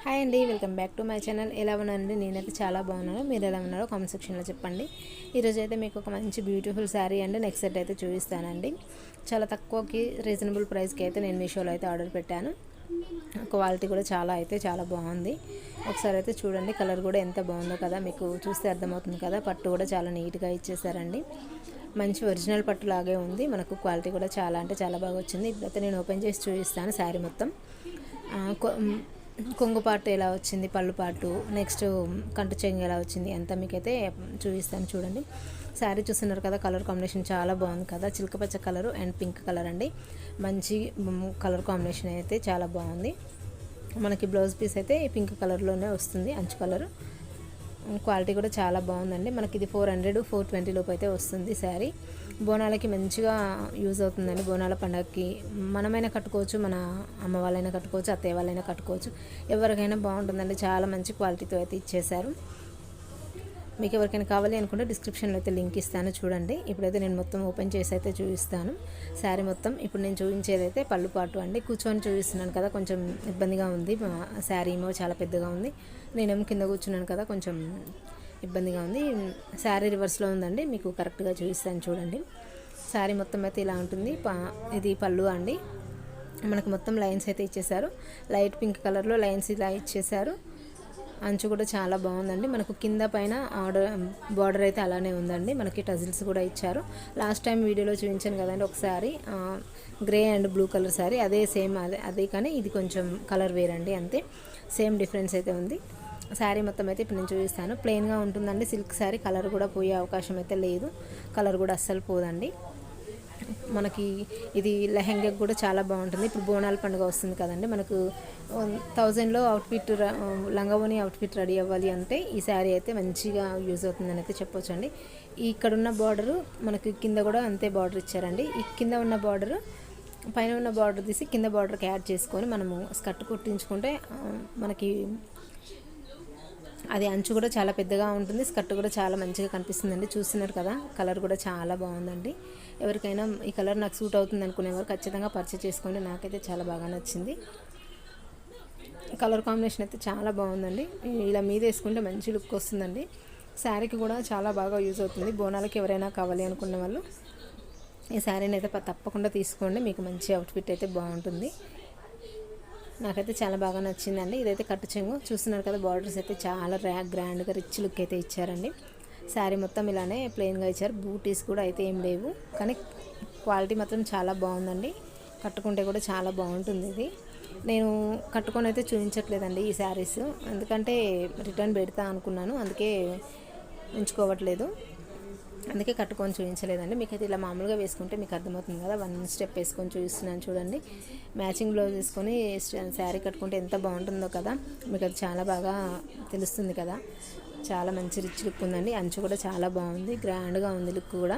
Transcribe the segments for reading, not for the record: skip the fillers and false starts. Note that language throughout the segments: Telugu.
హాయ్ అండి, welcome back to my channel. ఎలా ఉన్నానండి? నేనైతే చాలా బాగున్నాను. మీరు ఎలా ఉన్నారో కామెంట్ సెక్షన్లో చెప్పండి. ఈరోజు అయితే మీకు ఒక మంచి beautiful sari and neck set అయితే చూపిస్తానండి. చాలా తక్కువకి రీజనబుల్ ప్రైస్కి అయితే నేను మీషోలో అయితే ఆర్డర్ పెట్టాను. క్వాలిటీ కూడా చాలా బాగుంది. ఒకసారి అయితే చూడండి. కలర్ కూడా ఎంత బాగుందో కదా, మీకు చూస్తే అర్థమవుతుంది కదా. పట్టు కూడా చాలా నీట్గా ఇచ్చేసారండి. మంచి ఒరిజినల్ పట్టు లాగే ఉంది. మనకు క్వాలిటీ కూడా చాలా బాగా వచ్చింది. ఇప్పుడైతే నేను ఓపెన్ చేసి చూపిస్తాను శారీ మొత్తం. కొంగు పార్ట్ ఎలా వచ్చింది, పళ్ళు పార్టు, నెక్స్ట్ కంటు చెంగు ఎలా వచ్చింది అంతా మీకైతే చూపిస్తాను. చూడండి, శారీ చూస్తున్నారు కదా, కలర్ కాంబినేషన్ చాలా బాగుంది కదా. చిలకపచ్చ కలర్ అండ్ పింక్ కలర్ అండి. మంచి కలర్ కాంబినేషన్ అయితే చాలా బాగుంది. మనకి బ్లౌజ్ పీస్ అయితే పింక్ కలర్లోనే వస్తుంది, అంచు కలర్. క్వాలిటీ కూడా చాలా బాగుందండి. మనకి ఇది 400-420 లోపు అయితే వస్తుంది శారీ. బోనాలకి మంచిగా యూజ్ అవుతుందండి. బోనాల పండగకి మనమైనా కట్టుకోవచ్చు, మన అమ్మ వాళ్ళైనా కట్టుకోవచ్చు, అత్తయ్య వాళ్ళైనా కట్టుకోవచ్చు. ఎవరికైనా బాగుంటుందండి. చాలా మంచి క్వాలిటీతో అయితే ఇచ్చేశారు. మీకు ఎవరికైనా కావాలి అనుకుంటే డిస్క్రిప్షన్లో అయితే లింక్ ఇస్తాను, చూడండి. ఇప్పుడైతే నేను మొత్తం ఓపెన్ చేసి అయితే చూపిస్తాను శారీ మొత్తం. ఇప్పుడు నేను చూపించేది అయితే పళ్ళు పాటు అండి. కూర్చొని చూపిస్తున్నాను కదా, కొంచెం ఇబ్బందిగా ఉంది. శారీ ఏమో చాలా పెద్దగా ఉంది, నేనేమో కింద కూర్చున్నాను కదా, కొంచెం ఇబ్బందిగా ఉంది. శారీ రివర్స్లో ఉందండి, మీకు కరెక్ట్గా చూపిస్తాను చూడండి. శారీ మొత్తం అయితే ఇలా ఉంటుంది. ఇది పళ్ళు అండి. మనకు మొత్తం లైన్స్ అయితే ఇచ్చేసారు. లైట్ పింక్ కలర్లో లైన్స్ ఇలా ఇచ్చేసారు. అంచు కూడా చాలా బాగుందండి. మనకు కింద పైన బార్డర్ అయితే అలానే ఉందండి. మనకి టజిల్స్ కూడా ఇచ్చారు. లాస్ట్ టైం వీడియోలో చూపించాను కదండి ఒకసారి, grey and blue colour sari, అదే సేమ్ అదే కానీ ఇది కొంచెం కలర్ వేరండి, అంతే. సేమ్ డిఫరెన్స్ అయితే ఉంది. శారీ మొత్తం అయితే ఇప్పుడు నేను చూపిస్తాను. ప్లెయిన్గా ఉంటుందండి సిల్క్ శారీ. కలర్ కూడా పోయే అవకాశం అయితే లేదు. కలర్ కూడా అస్సలు పోదండి. మనకి ఇది లెహెంగాకి కూడా చాలా బాగుంటుంది. ఇప్పుడు బోనాల పండుగ వస్తుంది కదండి, మనకు 1000లో అవుట్ఫిట్, లంగావోని అవుట్ఫిట్ రెడీ అవ్వాలి అంటే ఈ శారీ అయితే మంచిగా యూజ్ అవుతుందని అయితే చెప్పొచ్చండి. ఇక్కడున్న బార్డరు మనకి కింద కూడా అంతే బార్డర్ ఇచ్చారండి. ఈ కింద ఉన్న బార్డరు పైన ఉన్న బార్డర్ తీసి కింద బార్డర్కి యాడ్ చేసుకొని మనము స్కర్ట్ కుట్టించుకుంటే మనకి అది అంచు కూడా చాలా పెద్దగా ఉంటుంది. స్కర్ట్ కూడా చాలా మంచిగా కనిపిస్తుందండి. చూస్తున్నారు కదా, కలర్ కూడా చాలా బాగుందండి. ఎవరికైనా ఈ కలర్ నాకు సూట్ అవుతుంది అనుకునేవారు ఖచ్చితంగా పర్చేస్ చేసుకోండి. నాకైతే చాలా బాగా నచ్చింది. కలర్ కాంబినేషన్ అయితే చాలా బాగుందండి. ఇలా మీద వేసుకుంటే మంచి లుక్ వస్తుందండి. శారీకి కూడా చాలా బాగా యూజ్ అవుతుంది. బోనాలకి ఎవరైనా కావాలి అనుకున్న వాళ్ళు ఈ శారీని అయితే తప్పకుండా తీసుకోండి. మీకు మంచి అవుట్ఫిట్ అయితే బాగుంటుంది. నాకైతే చాలా బాగా నచ్చిందండి. ఇదైతే కట్టు చెంగు చూస్తున్నారు కదా, బార్డర్స్ అయితే చాలా గ్రాండ్గా రిచ్ లుక్ అయితే ఇచ్చారండి. శారీ మొత్తం ఇలానే ప్లెయిన్గా ఇచ్చారు. బూటీస్ కూడా అయితే ఏం లేవు, కానీ క్వాలిటీ మాత్రం చాలా బాగుందండి. కట్టుకుంటే కూడా చాలా బాగుంటుంది. ఇది నేను కట్టుకొని అయితే చూపించట్లేదండి ఈ శారీస్, ఎందుకంటే రిటర్న్ పెడతా అనుకున్నాను, అందుకే ఉంచుకోవట్లేదు, అందుకే కట్టుకొని చూపించలేదండి. మీకైతే ఇలా మామూలుగా వేసుకుంటే మీకు అర్థమవుతుంది కదా. 1 స్టెప్ వేసుకొని చూపిస్తున్నాను చూడండి. మ్యాచింగ్ బ్లౌజ్ వేసుకొని శారీ కట్టుకుంటే ఎంత బాగుంటుందో కదా, మీకు అది చాలా బాగా తెలుస్తుంది కదా. చాలా మంచి రిచ్ లుక్ ఉందండి. అంచు కూడా చాలా బాగుంది, గ్రాండ్గా ఉంది లుక్ కూడా.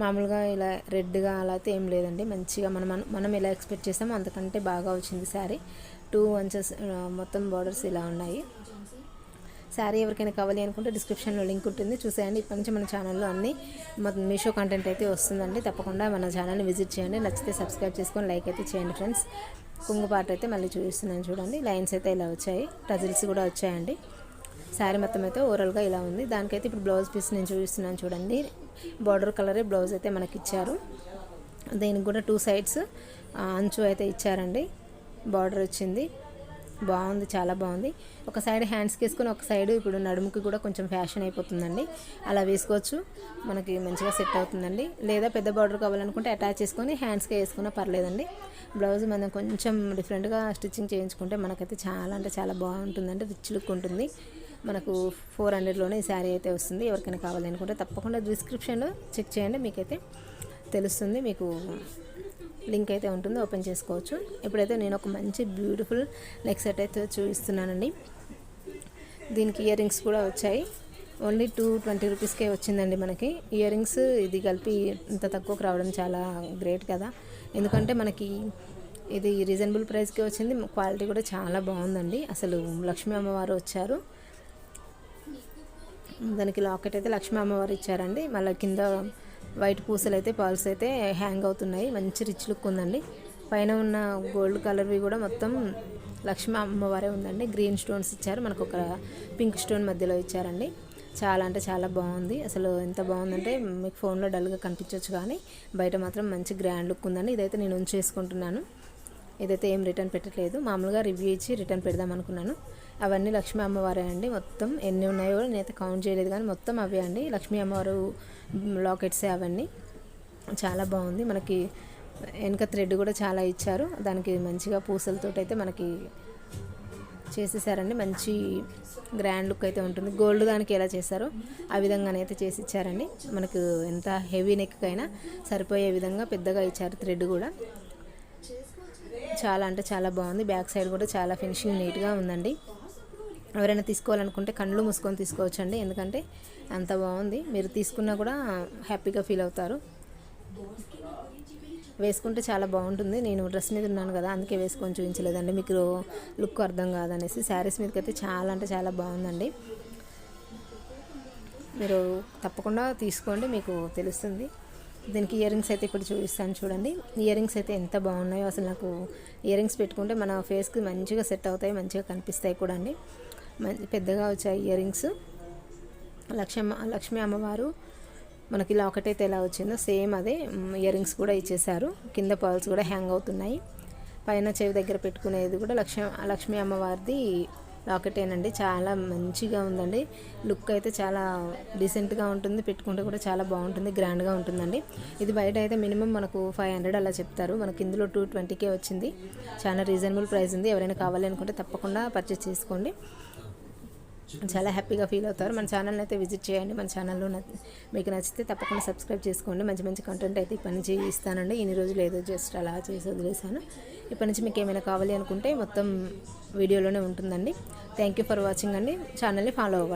మామూలుగా ఇలా రెడ్గా అలా అయితే ఏం లేదండి. మంచిగా మనం ఎలా ఎక్స్పెక్ట్ చేస్తామో అంతకంటే బాగా వచ్చింది శారీ. 2 ఇంచెస్ మొత్తం బార్డర్స్ ఇలా ఉన్నాయి. శారీ ఎవరికైనా కావాలి అనుకుంటే డిస్క్రిప్షన్లో లింక్ ఉంటుంది, చూసేయండి. ఇప్పటి నుంచి మన ఛానల్లో అన్ని మీషో కంటెంట్ అయితే వస్తుందండి. తప్పకుండా మన ఛానల్ని విజిట్ చేయండి. నచ్చితే సబ్స్క్రైబ్ చేసుకొని లైక్ అయితే చేయండి ఫ్రెండ్స్. కొంగు పార్ట్ అయితే మళ్ళీ చూపిస్తున్నాను చూడండి. లైన్స్ అయితే ఇలా వచ్చాయి, టజిల్స్ కూడా వచ్చాయండి. శారీ మొత్తం అయితే ఓవరాల్గా ఇలా ఉంది. దానికైతే ఇప్పుడు బ్లౌజ్ పీస్ నేను చూపిస్తున్నాను చూడండి. బార్డర్ కలరే బ్లౌజ్ అయితే మనకి ఇచ్చారు. దీనికి కూడా 2 సైడ్స్ అంచు అయితే ఇచ్చారండి. బార్డర్ వచ్చింది, బాగుంది, చాలా బాగుంది. ఒక సైడ్ హ్యాండ్స్కి వేసుకొని ఒక సైడ్ ఇప్పుడు నడుముకి కూడా కొంచెం ఫ్యాషన్ అయిపోతుందండి, అలా వేసుకోవచ్చు. మనకి మంచిగా సెట్ అవుతుందండి. లేదా పెద్ద బార్డర్ కావాలనుకుంటే అటాచ్ చేసుకొని హ్యాండ్స్కి వేసుకున్నా పర్లేదండి. బ్లౌజ్ మనం కొంచెం డిఫరెంట్గా స్టిచ్చింగ్ చేయించుకుంటే మనకైతే చాలా బాగుంటుందండి. రిచ్ లుక్ ఉంటుంది. మనకు 400లోనే ఈ శారీ అయితే వస్తుంది. ఎవరికైనా కావాలి అనుకుంటే తప్పకుండా డిస్క్రిప్షన్లో చెక్ చేయండి, మీకైతే తెలుస్తుంది. మీకు లింక్ అయితే ఉంటుంది, ఓపెన్ చేసుకోవచ్చు. ఇప్పుడైతే నేను ఒక మంచి బ్యూటిఫుల్ నెక్ సెట్ అయితే చూపిస్తున్నానండి. దీనికి ఇయర్ రింగ్స్ కూడా వచ్చాయి. ఓన్లీ 220 రూపీస్కే వచ్చిందండి మనకి ఇయర్ రింగ్స్. ఇది కలిపి ఇంత తక్కువకు రావడం చాలా గ్రేట్ కదా, ఎందుకంటే మనకి ఇది రీజనబుల్ ప్రైస్కే వచ్చింది. క్వాలిటీ కూడా చాలా బాగుందండి. అసలు లక్ష్మీ అమ్మవారు వచ్చారు. దానికి లాకెట్ అయితే లక్ష్మీ అమ్మవారు ఇచ్చారండి. మళ్ళీ కింద వైట్ పూసలు అయితే పర్ల్స్ అయితే హ్యాంగ్ అవుతున్నాయి. మంచి రిచ్ లుక్ ఉందండి. పైన ఉన్న గోల్డ్ కలర్వి కూడా మొత్తం లక్ష్మీ అమ్మవారే ఉందండి. గ్రీన్ స్టోన్స్ ఇచ్చారు, మనకు ఒక పింక్ స్టోన్ మధ్యలో ఇచ్చారండి. చాలా అంటే చాలా బాగుంది. అసలు ఎంత బాగుందంటే మీకు ఫోన్లో డల్గా కనిపించవచ్చు, కానీ బయట మాత్రం మంచి గ్రాండ్ లుక్ ఉందండి. ఇదైతే నేను ఉంచేసుకుంటున్నాను. ఇదైతే ఏం రిటర్న్ పెట్టట్లేదు, మామూలుగా రివ్యూ ఇచ్చి రిటర్న్ పెడదాం అనుకున్నాను. అవన్నీ లక్ష్మీ అమ్మవారే అండి. మొత్తం ఎన్ని ఉన్నాయో నేనైతే కౌంట్ చేయలేదు, కానీ మొత్తం అవే అండి. లక్ష్మీ అమ్మవారు లాకెట్సే అవన్నీ. చాలా బాగుంది. మనకి వెనక థ్రెడ్ కూడా చాలా ఇచ్చారు, దానికి మంచిగా పూసలతో అయితే మనకి చేసేసారండి. మంచి గ్రాండ్ లుక్ అయితే ఉంటుంది. గోల్డ్ దానికి ఎలా చేశారో ఆ విధంగానైతే చేసి ఇచ్చారండి. మనకు ఎంత హెవీ నెక్కైనా సరిపోయే విధంగా పెద్దగా ఇచ్చారు థ్రెడ్ కూడా. చాలా అంటే చాలా బాగుంది. బ్యాక్ సైడ్ కూడా చాలా ఫినిషింగ్ నీట్గా ఉందండి. ఎవరైనా తీసుకోవాలనుకుంటే కళ్ళు మూసుకొని తీసుకోవచ్చు అండి, ఎందుకంటే అంత బాగుంది. మీరు తీసుకున్నా కూడా హ్యాపీగా ఫీల్ అవుతారు. వేసుకుంటే చాలా బాగుంటుంది. నేను డ్రెస్ మీద ఉన్నాను కదా, అందుకే వేసుకొని చూపించలేదండి, మీకు లుక్ అర్థం కాదనేసి. శారీస్ మీదకి అయితే చాలా అంటే చాలా బాగుందండి. మీరు తప్పకుండా తీసుకోండి, మీకు తెలుస్తుంది. దీనికి ఇయర్ రింగ్స్ అయితే ఇప్పుడు చూపిస్తాను చూడండి. ఇయర్ రింగ్స్ అయితే ఎంత బాగున్నాయో అసలు. నాకు ఇయర్ రింగ్స్ పెట్టుకుంటే మన ఫేస్కి మంచిగా సెట్ అవుతాయి, మంచిగా కనిపిస్తాయి కూడా అండి. పెద్దగా వచ్చాయి ఇయర్ రింగ్స్. లక్ష్మీ అమ్మవారు మనకి లాకెట్ అయితే ఎలా వచ్చిందో సేమ్ అదే ఇయర్ రింగ్స్ కూడా ఇచ్చేసారు. కింద పర్ల్స్ కూడా హ్యాంగ్ అవుతున్నాయి. పైన చెవి దగ్గర పెట్టుకునేది కూడా లక్ష్మీ అమ్మవారిది లాకెటేనండి. చాలా మంచిగా ఉందండి. లుక్ అయితే చాలా డీసెంట్గా ఉంటుంది, పెట్టుకుంటే కూడా చాలా బాగుంటుంది, గ్రాండ్గా ఉంటుందండి. ఇది బయట అయితే మినిమం మనకు 500 అలా చెప్తారు, మనకి ఇందులో 220కే వచ్చింది. చాలా రీజనబుల్ ప్రైస్ ఉంది. ఎవరైనా కావాలి అనుకుంటే తప్పకుండా పర్చేస్ చేసుకోండి, చాలా హ్యాపీగా ఫీల్ అవుతారు. మన ఛానల్ని అయితే విజిట్ చేయండి. మన ఛానల్లో మీకు నచ్చితే తప్పకుండా సబ్స్క్రైబ్ చేసుకోండి. మంచి మంచి కంటెంట్ అయితే ఇప్పటి నుంచి ఇస్తానండి. ఇన్ని రోజులు ఏదో జస్ట్ అలా చేసి వదిలేసాను. ఇప్పటి నుంచి మీకు ఏమైనా కావాలి అనుకుంటే మొత్తం వీడియోలోనే ఉంటుందండి. థ్యాంక్ యూ ఫర్ వాచింగ్ అండి. ఛానల్ని ఫాలో అవ్వండి.